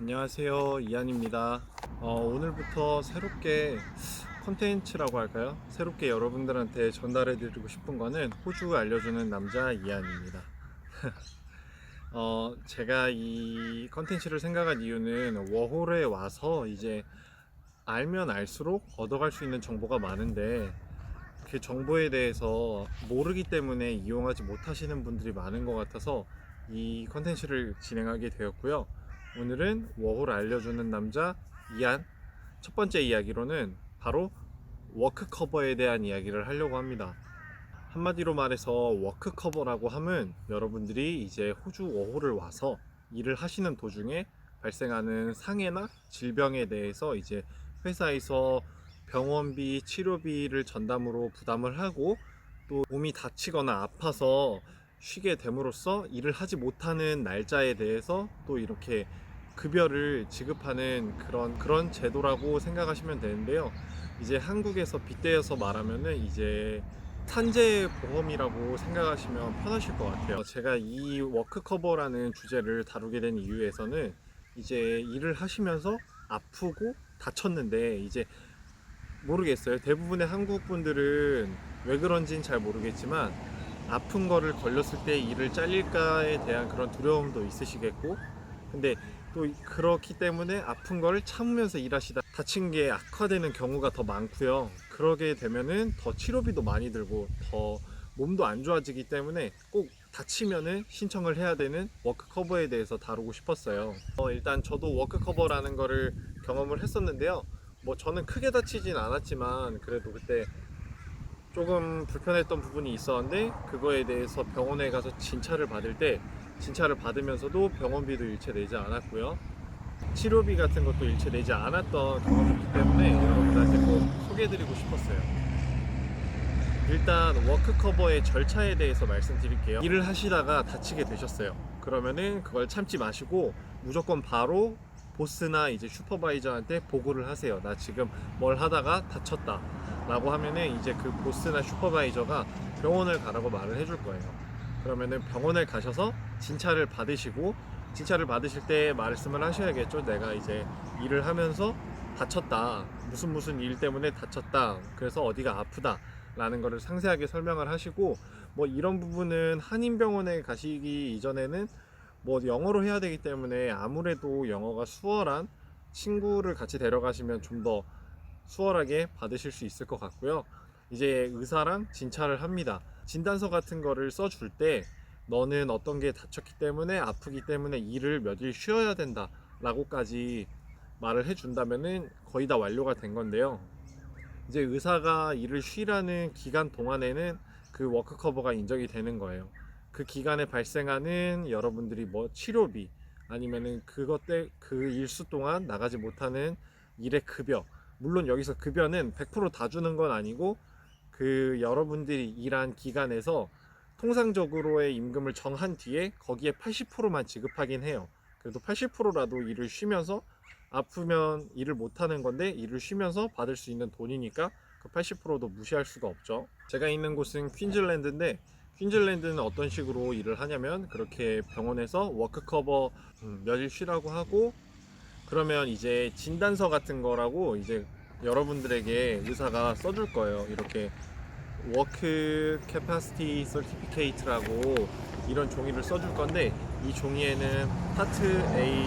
안녕하세요, 이한입니다. 오늘부터 새롭게 컨텐츠라고 할까요? 새롭게 여러분들한테 전달해 드리고 싶은 거는 호주 알려주는 남자 이한입니다. 제가 이 컨텐츠를 생각한 이유는 워홀에 와서 이제 알면 알수록 얻어갈 수 있는 정보가 많은데 그 정보에 대해서 모르기 때문에 이용하지 못하시는 분들이 많은 것 같아서 이 컨텐츠를 진행하게 되었고요. 오늘은 워홀 알려주는 남자 이안, 첫 번째 이야기로는 바로 워크 커버에 대한 이야기를 하려고 합니다. 한마디로 말해서 워크 커버라고 하면 여러분들이 이제 호주 워홀을 와서 일을 하시는 도중에 발생하는 상해나 질병에 대해서 이제 회사에서 병원비, 치료비를 전담으로 부담을 하고 또 몸이 다치거나 아파서 쉬게 됨으로써 일을 하지 못하는 날짜에 대해서 또 이렇게 급여를 지급하는 그런 제도라고 생각하시면 되는데요. 이제 한국에서 빗대어서 말하면은 이제 산재 보험이라고 생각하시면 편하실 것 같아요. 제가 이 워크 커버라는 주제를 다루게 된 이유에서는 이제 일을 하시면서 아프고 다쳤는데 이제 모르겠어요. 대부분의 한국 분들은 왜 그런지는 잘 모르겠지만 아픈 거를 걸렸을 때 일을 잘릴까에 대한 그런 두려움도 있으시겠고, 근데 또 그렇기 때문에 아픈 거를 참으면서 일하시다 다친 게 악화되는 경우가 더 많고요. 그러게 되면은 더 치료비도 많이 들고 더 몸도 안 좋아지기 때문에 꼭 다치면은 신청을 해야 되는 워크 커버에 대해서 다루고 싶었어요. 일단 저도 워크 커버라는 거를 경험을 했었는데요. 뭐 저는 크게 다치진 않았지만 그래도 그때 조금 불편했던 부분이 있었는데, 그거에 대해서 병원에 가서 진찰을 받을 때 진찰을 받으면서도 병원비도 일체 내지 않았고요. 치료비 같은 것도 일체 내지 않았던 경험이기 때문에 여러분들한테 꼭 소개해드리고 싶었어요. 일단 워크 커버의 절차에 대해서 말씀드릴게요. 일을 하시다가 다치게 되셨어요. 그러면은 그걸 참지 마시고 무조건 바로 보스나 이제 슈퍼바이저한테 보고를 하세요. 나 지금 뭘 하다가 다쳤다 라고 하면은 이제 그 보스나 슈퍼바이저가 병원을 가라고 말을 해줄 거예요. 그러면은 병원을 가셔서 진찰을 받으시고, 진찰을 받으실 때 말씀을 하셔야겠죠. 내가 이제 일을 하면서 다쳤다, 무슨 일 때문에 다쳤다, 그래서 어디가 아프다 라는 거를 상세하게 설명을 하시고, 뭐 이런 부분은 한인병원에 가시기 이전에는 뭐 영어로 해야 되기 때문에 아무래도 영어가 수월한 친구를 같이 데려가시면 좀 더 수월하게 받으실 수 있을 것 같고요. 이제 의사랑 진찰을 합니다. 진단서 같은 거를 써줄 때 너는 어떤 게 다쳤기 때문에 아프기 때문에 일을 몇 일 쉬어야 된다 라고까지 말을 해준다면은 거의 다 완료가 된 건데요. 이제 의사가 일을 쉬라는 기간 동안에는 그 워크 커버가 인정이 되는 거예요. 그 기간에 발생하는 여러분들이 뭐 치료비 아니면은 그것 때 그 일수 동안 나가지 못하는 일의 급여, 물론 여기서 급여는 100%다 주는 건 아니고 그 여러분들이 일한 기간에서 통상적으로의 임금을 정한 뒤에 거기에 80%만 지급하긴 해요. 그래도 80%라도 일을 쉬면서, 아프면 일을 못하는 건데 일을 쉬면서 받을 수 있는 돈이니까 그 80%도 무시할 수가 없죠. 제가 있는 곳은 퀸즐랜드인데, 퀸즐랜드는 어떤 식으로 일을 하냐면 그렇게 병원에서 워크커버 몇일 쉬라고 하고, 그러면 이제 진단서 같은 거라고 이제 여러분들에게 의사가 써줄 거예요. 이렇게 워크 캐파시티 서티피케이트라고 이런 종이를 써줄 건데, 이 종이에는 파트 A,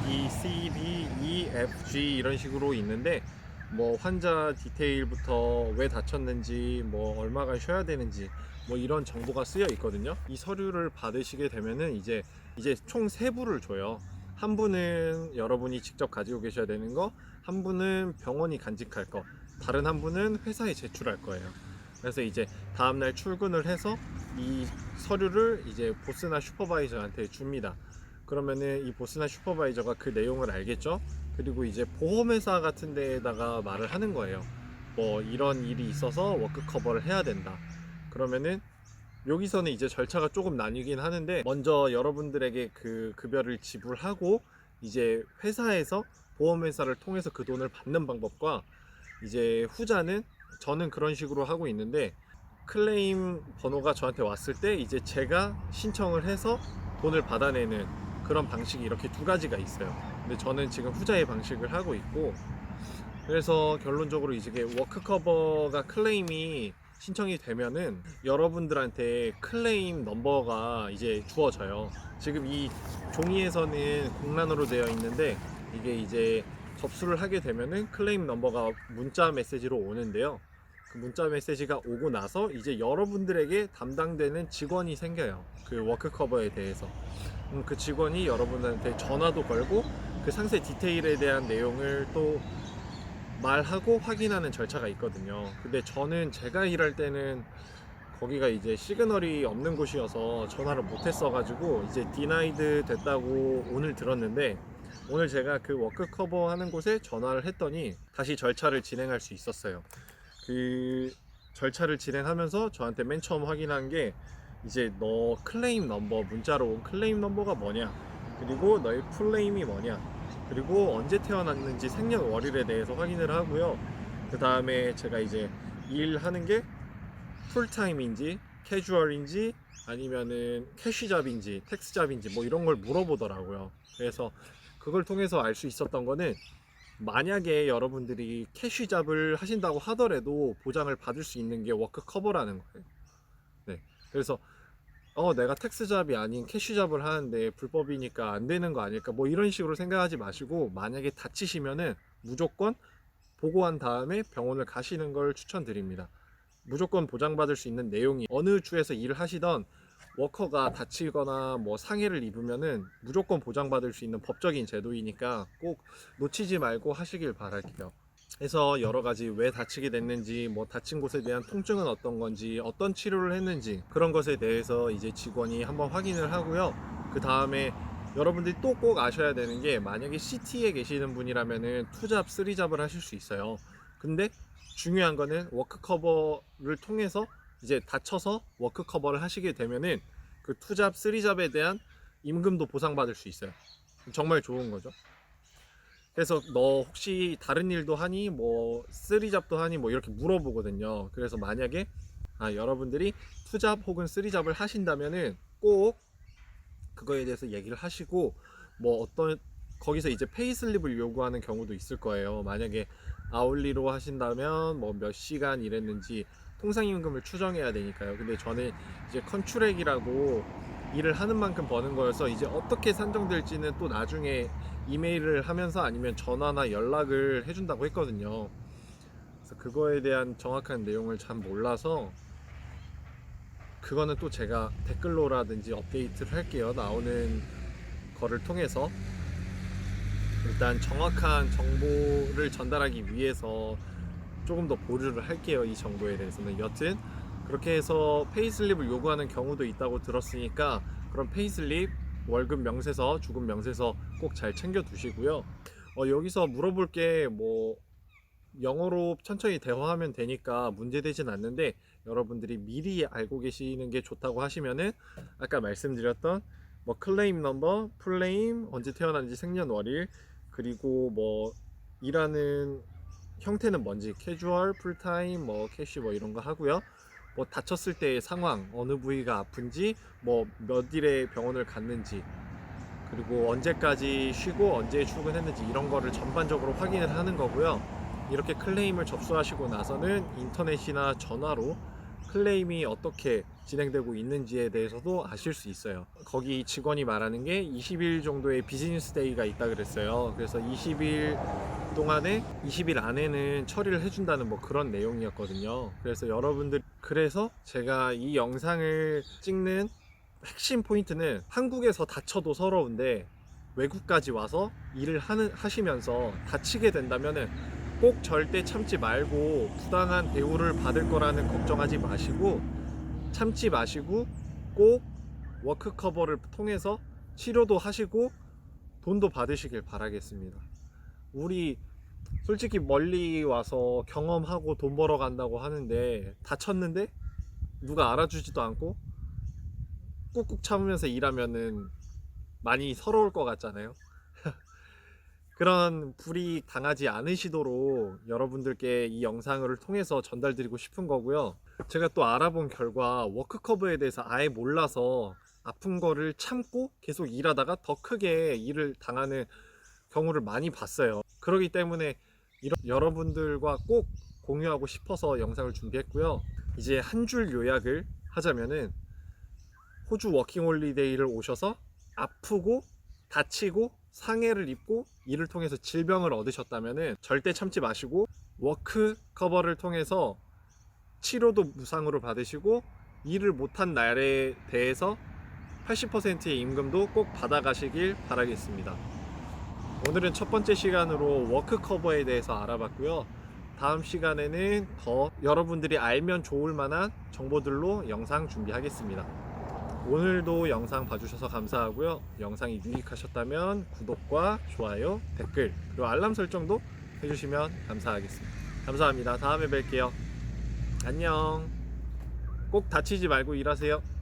B, C, D, E, F, G 이런 식으로 있는데 뭐 환자 디테일부터 왜 다쳤는지, 뭐 얼마간 쉬어야 되는지, 뭐 이런 정보가 쓰여 있거든요. 이 서류를 받으시게 되면은 이제 총 세 부를 줘요. 한 분은 여러분이 직접 가지고 계셔야 되는 거, 한 분은 병원이 간직할 거, 다른 한 분은 회사에 제출할 거예요. 그래서 이제 다음날 출근을 해서 이 서류를 이제 보스나 슈퍼바이저한테 줍니다. 그러면은 이 보스나 슈퍼바이저가 그 내용을 알겠죠? 그리고 이제 보험회사 같은 데에다가 말을 하는 거예요. 뭐 이런 일이 있어서 워크 커버를 해야 된다. 그러면은 여기서는 이제 절차가 조금 나뉘긴 하는데, 먼저 여러분들에게 그 급여를 지불하고 이제 회사에서 보험회사를 통해서 그 돈을 받는 방법과, 이제 후자는 저는 그런 식으로 하고 있는데, 클레임 번호가 저한테 왔을 때 이제 제가 신청을 해서 돈을 받아내는 그런 방식이 이렇게 두 가지가 있어요. 근데 저는 지금 후자의 방식을 하고 있고, 그래서 결론적으로 이제 워크 커버가 클레임이 신청이 되면은 여러분들한테 클레임 넘버가 이제 주어져요. 지금 이 종이에서는 공란으로 되어 있는데, 이게 이제 접수를 하게 되면은 클레임 넘버가 문자 메시지로 오는데요. 그 문자 메시지가 오고 나서 이제 여러분들에게 담당되는 직원이 생겨요. 그 워크 커버에 대해서. 그 직원이 여러분한테 전화도 걸고 그 상세 디테일에 대한 내용을 또 말하고 확인하는 절차가 있거든요. 근데 저는 제가 일할 때는 거기가 이제 시그널이 없는 곳이어서 전화를 못 했어가지고 이제 디나이드 됐다고 오늘 들었는데, 오늘 제가 그 워크 커버 하는 곳에 전화를 했더니 다시 절차를 진행할 수 있었어요. 그 절차를 진행하면서 저한테 맨 처음 확인한 게, 이제 너 클레임 넘버, 문자로 온 클레임 넘버가 뭐냐, 그리고 너의 풀네임이 뭐냐, 그리고 언제 태어났는지 생년월일에 대해서 확인을 하고요. 그 다음에 제가 이제 일하는 게 풀타임인지 캐주얼인지 아니면은 캐시잡인지 텍스잡인지 뭐 이런 걸 물어보더라고요. 그래서 그걸 통해서 알 수 있었던 거는, 만약에 여러분들이 캐시잡을 하신다고 하더라도 보장을 받을 수 있는 게 워크 커버라는 거예요. 네. 그래서 내가 텍스잡이 아닌 캐시잡을 하는데 불법이니까 안 되는 거 아닐까, 뭐 이런 식으로 생각하지 마시고, 만약에 다치시면은 무조건 보고한 다음에 병원을 가시는 걸 추천드립니다. 무조건 보장받을 수 있는 내용이, 어느 주에서 일을 하시던 워커가 다치거나 뭐 상해를 입으면은 무조건 보장받을 수 있는 법적인 제도이니까 꼭 놓치지 말고 하시길 바랄게요. 해서 여러 가지 왜 다치게 됐는지, 뭐 다친 곳에 대한 통증은 어떤 건지, 어떤 치료를 했는지, 그런 것에 대해서 이제 직원이 한번 확인을 하고요. 그 다음에 여러분들이 또 꼭 아셔야 되는 게, 만약에 CT에 계시는 분이라면은 투잡, 쓰리잡을 하실 수 있어요. 근데 중요한 거는 워크 커버를 통해서 이제 다쳐서 워크 커버를 하시게 되면은 그 투잡, 쓰리잡에 대한 임금도 보상받을 수 있어요. 정말 좋은 거죠. 그래서 너 혹시 다른 일도 하니, 뭐 쓰리잡도 하니, 뭐 이렇게 물어보거든요. 그래서 만약에 여러분들이 투잡 혹은 쓰리잡을 하신다면은 꼭 그거에 대해서 얘기를 하시고, 뭐 어떤 거기서 이제 페이슬립을 요구하는 경우도 있을 거예요. 만약에 아울리로 하신다면 뭐 몇 시간 일했는지 통상임금을 추정해야 되니까요. 근데 저는 이제 컨트랙이라고 일을 하는 만큼 버는 거여서, 이제 어떻게 산정될지는 또 나중에 이메일을 하면서 아니면 전화나 연락을 해준다고 했거든요. 그래서 그거에 대한 정확한 내용을 잘 몰라서, 그거는 또 제가 댓글로라든지 업데이트를 할게요. 나오는 거를 통해서. 일단 정확한 정보를 전달하기 위해서 조금 더 보류를 할게요. 이 정보에 대해서는. 여튼 그렇게 해서 페이슬립을 요구하는 경우도 있다고 들었으니까, 그런 페이슬립, 월급 명세서, 주급 명세서 꼭 잘 챙겨 두시고요. 여기서 물어볼 게 뭐 영어로 천천히 대화하면 되니까 문제되진 않는데, 여러분들이 미리 알고 계시는 게 좋다고 하시면은, 아까 말씀드렸던 뭐 클레임 넘버, 풀네임, 언제 태어난지 생년월일, 그리고 뭐 일하는 형태는 뭔지, 캐주얼, 풀타임, 뭐 캐시, 뭐 이런 거 하고요. 뭐 다쳤을 때의 상황, 어느 부위가 아픈지, 뭐 몇 일에 병원을 갔는지, 그리고 언제까지 쉬고 언제 출근했는지, 이런 거를 전반적으로 확인을 하는 거고요. 이렇게 클레임을 접수하시고 나서는 인터넷이나 전화로 클레임이 어떻게 진행되고 있는지에 대해서도 아실 수 있어요. 거기 직원이 말하는 게 20일 정도의 비즈니스 데이가 있다 그랬어요. 그래서 20일 동안에 20일 안에는 처리를 해준다는 뭐 그런 내용이었거든요. 그래서 여러분들, 그래서 제가 이 영상을 찍는 핵심 포인트는, 한국에서 다쳐도 서러운데 외국까지 와서 일을 하시면서 다치게 된다면은 꼭 절대 참지 말고, 부당한 대우를 받을 거라는 걱정하지 마시고, 참지 마시고 꼭 워크 커버를 통해서 치료도 하시고 돈도 받으시길 바라겠습니다. 우리 솔직히 멀리 와서 경험하고 돈 벌어 간다고 하는데, 다쳤는데 누가 알아주지도 않고 꾹꾹 참으면서 일하면은 많이 서러울 것 같잖아요. 그런 불이익 당하지 않으시도록 여러분들께 이 영상을 통해서 전달드리고 싶은 거고요. 제가 또 알아본 결과 워크 커버에 대해서 아예 몰라서 아픈 거를 참고 계속 일하다가 더 크게 일을 당하는 경우를 많이 봤어요. 그렇기 때문에 여러분들과 꼭 공유하고 싶어서 영상을 준비했고요. 이제 한 줄 요약을 하자면은, 호주 워킹홀리데이를 오셔서 아프고 다치고 상해를 입고 이를 통해서 질병을 얻으셨다면은 절대 참지 마시고 워크 커버를 통해서 치료도 무상으로 받으시고, 일을 못한 날에 대해서 80%의 임금도 꼭 받아가시길 바라겠습니다. 오늘은 첫 번째 시간으로 워크 커버에 대해서 알아봤고요. 다음 시간에는 더 여러분들이 알면 좋을 만한 정보들로 영상 준비하겠습니다. 오늘도 영상 봐주셔서 감사하고요. 영상이 유익하셨다면 구독과 좋아요, 댓글, 그리고 알람 설정도 해주시면 감사하겠습니다. 감사합니다. 다음에 뵐게요. 안녕. 꼭 다치지 말고 일하세요.